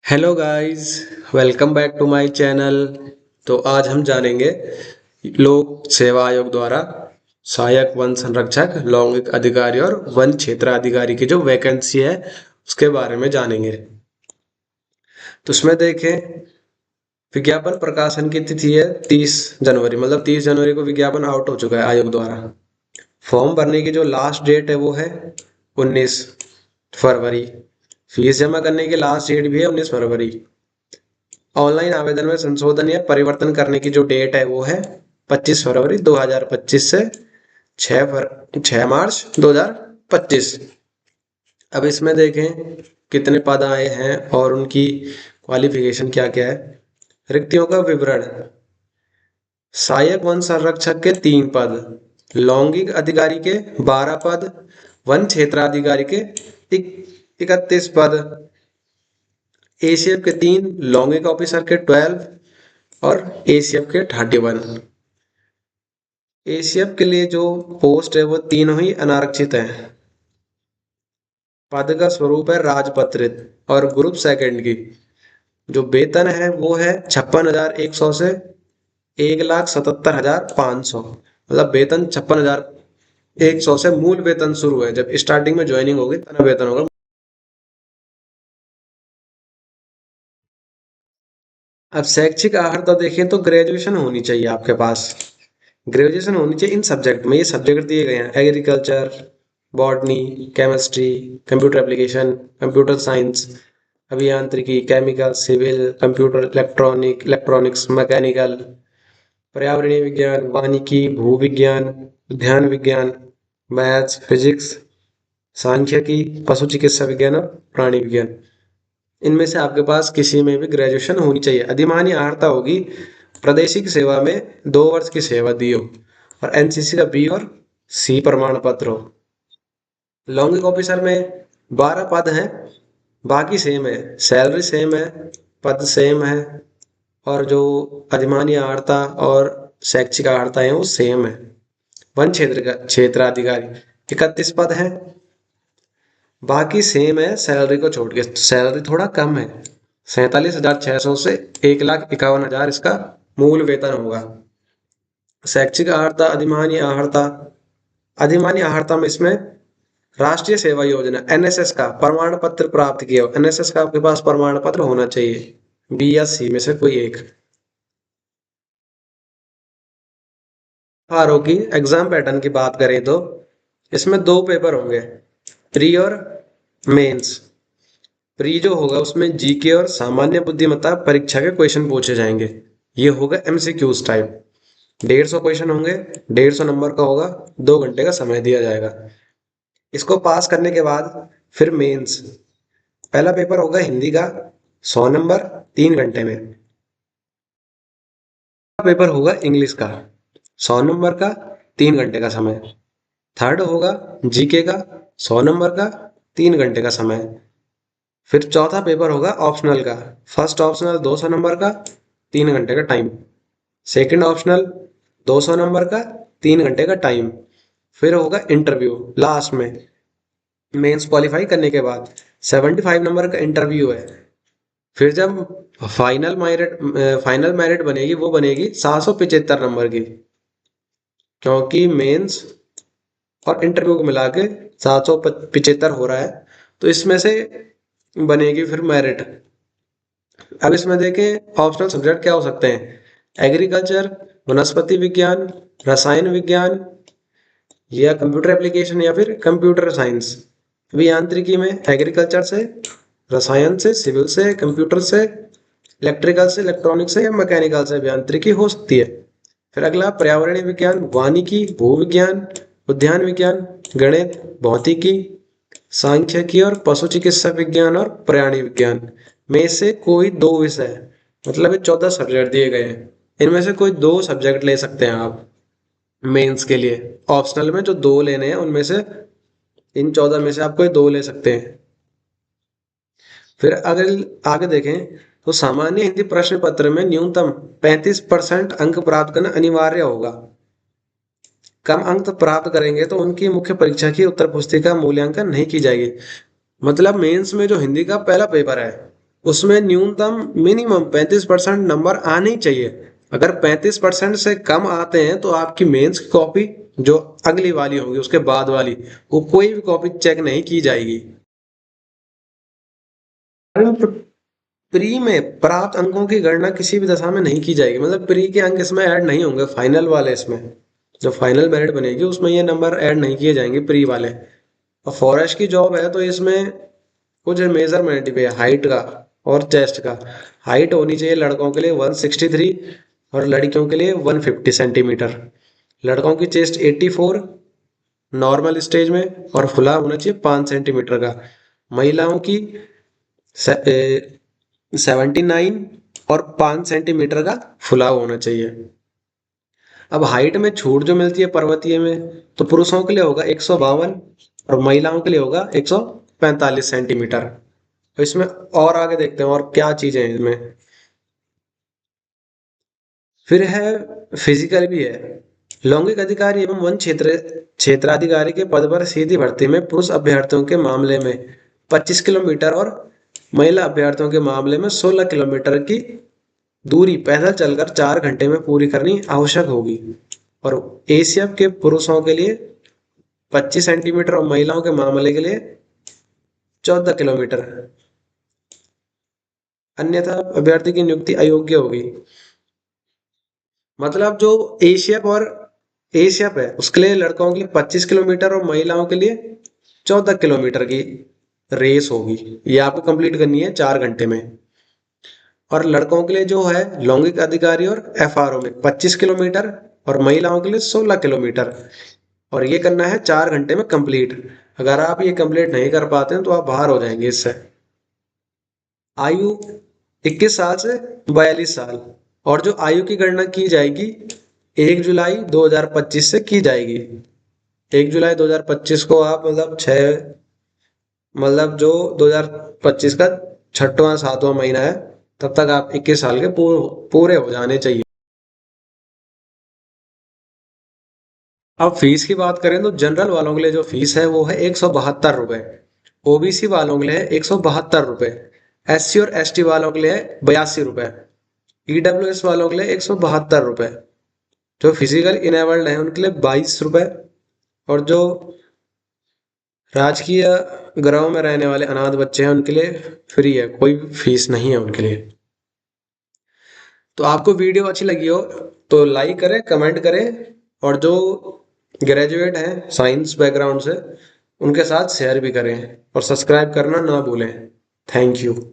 Hello guys, welcome back to my channel. तो आज हम जानेंगे लोक सेवा आयोग द्वारा सहायक वन संरक्षक, लौंगिक अधिकारी और वन क्षेत्र अधिकारी की जो वैकेंसी है उसके बारे में जानेंगे। तो उसमें देखें, विज्ञापन प्रकाशन की तिथि है 30 जनवरी, मतलब 30 जनवरी को विज्ञापन आउट हो चुका है आयोग द्वारा। फॉर्म भरने की जो लास्ट डेट है वो है 19 फरवरी। फीस जमा करने की लास्ट डेट भी है 19 फरवरी। ऑनलाइन आवेदन में संशोधन या परिवर्तन करने की जो डेट है वो है 25 फरवरी 2025 से 6 मार्च 2025। अब इसमें देखें कितने पद आए हैं और उनकी क्वालिफिकेशन क्या क्या है। रिक्तियों का विवरण: सहायक वन संरक्षक के 3 पद, लौंगिक अधिकारी के 12 पद, वन क्षेत्राधिकारी के 31 पद, एसीएफ के 3, लौंगिक ऑफिसर के 12 और एसीएफ के 31। एसीएफ के लिए जो पोस्ट है वो तीनों ही अनारक्षित है। पद का स्वरूप है राजपत्रित और ग्रुप सेकंड की जो वेतन है वो है 56,100 से 1,77,500। मतलब वेतन 56,100 से मूल वेतन शुरू है। जब स्टार्टिंग में ज्वाइनिंग होगी तब वेतन होगा। अब शैक्षिक अर्हता देखें तो ग्रेजुएशन होनी चाहिए आपके पास। ग्रेजुएशन होनी चाहिए इन सब्जेक्ट में। ये सब्जेक्ट दिए गए हैं: agriculture, botany, chemistry, computer application, computer science, अभियांत्रिकी, chemical, civil, computer, electronics, mechanical, पर्यावरणीय विज्ञान, वानिकी, भूविज्ञान, उद्यान विज्ञान, मैथ्स, फिजिक्स, सांख्यिकी, पशु चिकित्सा विज्ञान और प्राणी विज्ञान। इनमें से आपके पास किसी में भी ग्रेजुएशन होनी चाहिए। अधिमान्य अर्हता होगी प्रादेशिक सेवा में 2 वर्ष की सेवा दी हो और एनसीसी का बी और सी प्रमाण पत्र हो। लौंगिक ऑफिसर में 12 पद हैं, बाकी सेम है, सैलरी सेम है, पद सेम है और जो अधिमान्य अर्हता और शैक्षिक अर्हता है वो सेम है। वन क्षेत्र का क्षेत्राधिकारी 31 पद है, बाकी सेम है सैलरी को छोड़ के। सैलरी थोड़ा कम है, 47,600 से 1,51,000 इसका मूल वेतन होगा। शैक्षिक अर्हता, अधिमान्य अर्हता में इसमें राष्ट्रीय सेवा योजना एनएसएस का प्रमाण पत्र प्राप्त किया हो। एनएसएस का आपके पास प्रमाण पत्र होना चाहिए, बी या सी में से कोई एक। आरओ की एग्जाम पैटर्न की बात करें तो इसमें 2 पेपर होंगे, प्री और मेंस। प्री जो होगा उसमें जीके और सामान्य बुद्धिमत्ता परीक्षा के क्वेश्चन पूछे जाएंगे। ये होगा एमसीक्यूज टाइप। 150 क्वेश्चन होंगे, 150 नंबर का होगा, 2 घंटे का समय दिया जाएगा। इसको पास करने के बाद फिर मेंस। पहला पेपर होगा हिंदी का, 100 नंबर, 3 घंटे में। पेपर होगा इंग्लिश का, 100 नंबर का, 3 घंटे का समय। थर्ड होगा जीके का, 100 नंबर का, 3 घंटे का समय। फिर चौथा पेपर होगा ऑप्शनल का। फर्स्ट ऑप्शनल 200 नंबर का, 3 घंटे का टाइम। सेकंड ऑप्शनल 200 नंबर का, 3 घंटे का टाइम। फिर होगा इंटरव्यू लास्ट में। मेंस क्वालिफाई करने के बाद 75 नंबर का इंटरव्यू है। फिर जब फाइनल मेरिट बनेगी वो बनेगी 775 नंबर की, क्योंकि मेंस और इंटरव्यू को मिला के 775 हो रहा है, तो इसमें से बनेगी फिर मेरिट। अब इसमें देखें ऑप्शनल सब्जेक्ट क्या हो सकते हैं: एग्रीकल्चर, वनस्पति विज्ञान, रसायन विज्ञान या कंप्यूटर एप्लीकेशन या फिर कंप्यूटर साइंस। अभियांत्रिकी में एग्रीकल्चर से, रसायन से, सिविल से, कंप्यूटर से, इलेक्ट्रिकल से, इलेक्ट्रॉनिक्स से या मैकेनिकल से अभियांत्रिकी हो सकती है। फिर अगला पर्यावरणीय विज्ञान, वानिकी, भूविज्ञान, उद्यान विज्ञान, गणित, भौतिकी, सांख्यिकी और पशु चिकित्सा विज्ञान और प्राणी विज्ञान में से कोई 2 विषय, मतलब ये 14 सब्जेक्ट दिए गए हैं, इनमें से कोई 2 सब्जेक्ट ले सकते हैं आप मेंस के लिए। ऑप्शनल में जो 2 लेने हैं उनमें से इन 14 में से आप कोई 2 ले सकते हैं। फिर अगर आगे देखें तो सामान्य हिंदी प्रश्न पत्र में न्यूनतम 35% अंक प्राप्त करना अनिवार्य होगा। कम अंक प्राप्त करेंगे तो उनकी मुख्य परीक्षा की उत्तर पुस्तिका मूल्यांकन नहीं की जाएगी। मतलब मेंस में जो हिंदी का पहला पेपर है उसमें न्यूनतम मिनिमम 35% नंबर आने ही चाहिए। अगर 35% से कम आते हैं तो आपकी मेंस की कॉपी जो अगली वाली होगी उसके बाद वाली, वो कोई भी कॉपी चेक नहीं की जाएगी। प्री में प्राप्त अंकों की गणना किसी भी दशा में नहीं की जाएगी। मतलब प्री के अंक इसमें ऐड नहीं होंगे, फाइनल वाले इसमें जो फाइनल मेरिट बनेगी उसमें ये नंबर ऐड नहीं किए जाएंगे प्री वाले। और फॉरेस्ट की जॉब है तो इसमें कुछ मेजरमेंट भी है हाइट का और चेस्ट का। हाइट होनी चाहिए लड़कों के लिए 163 और लड़कियों के लिए 150 सेंटीमीटर। लड़कों की चेस्ट 84 नॉर्मल स्टेज में और खुला होना चाहिए 5 सेंटीमीटर का। महिलाओं की 79 और 5 सेंटीमीटर का फुला होना चाहिए। अब हाइट में छूट जो मिलती है पर्वतीय में, तो पुरुषों के लिए होगा 152 और महिलाओं के लिए होगा 145 सेंटीमीटर। तो इसमें और आगे देखते हैं और क्या चीजें हैं इसमें। फिर है फिजिकल भी है। लैंगिक अधिकारी एवं वन क्षेत्राधिकारी के पद पर सीधी भर्ती में पुरुष अभ्यर्थियों के मामले में 25 किलोमीटर और महिला अभ्यर्थियों के मामले में 16 किलोमीटर की दूरी पैदल चलकर 4 घंटे में पूरी करनी आवश्यक होगी। और एशियन के पुरुषों के लिए 25 सेंटीमीटर और महिलाओं के मामले के लिए 14 किलोमीटर। अन्यथा अभ्यर्थी की नियुक्ति अयोग्य होगी। मतलब जो एशियप है उसके लिए लड़कों के लिए 25 किलोमीटर और महिलाओं के लिए 14 किलोमीटर की रेस होगी। ये आपको कंप्लीट करनी है 4 घंटे में। और लड़कों के लिए जो है लैंगिक अधिकारी और एफआरओ में 25 किलोमीटर और महिलाओं के लिए 16 किलोमीटर। और ये करना है 4 घंटे में कंप्लीट। अगर आप ये कंप्लीट नहीं कर पाते हैं तो आप बाहर हो जाएंगे इससे। आयु 21 साल से 42 साल। और जो आयु की गणना की जाएगी 1 जुलाई 2025 से की जाएगी। 1 जुलाई 2025 को आप मतलब जो 2025 का छठवां सातवां महीना है तब तक आप 21 साल के पूरे हो जाने चाहिए। अब फीस की बात करें तो जनरल वालों के लिए जो फीस है वो है 172 रुपए। ओबीसी वालों के लिए 172 रुपए। एससी और एसटी वालों के लिए 82 रुपए। ईडब्ल्यूएस वालों के लिए 172 रुपए। जो फिजिकल इनेबल्ड है उनके लिए 22 रुपए। और जो राजकीय गृहों में रहने वाले अनाथ बच्चे हैं उनके लिए फ्री है, कोई फीस नहीं है उनके लिए। तो आपको वीडियो अच्छी लगी हो तो लाइक करें, कमेंट करें। और जो ग्रेजुएट हैं साइंस बैकग्राउंड से उनके साथ शेयर भी करें और सब्सक्राइब करना ना भूलें। Thank you.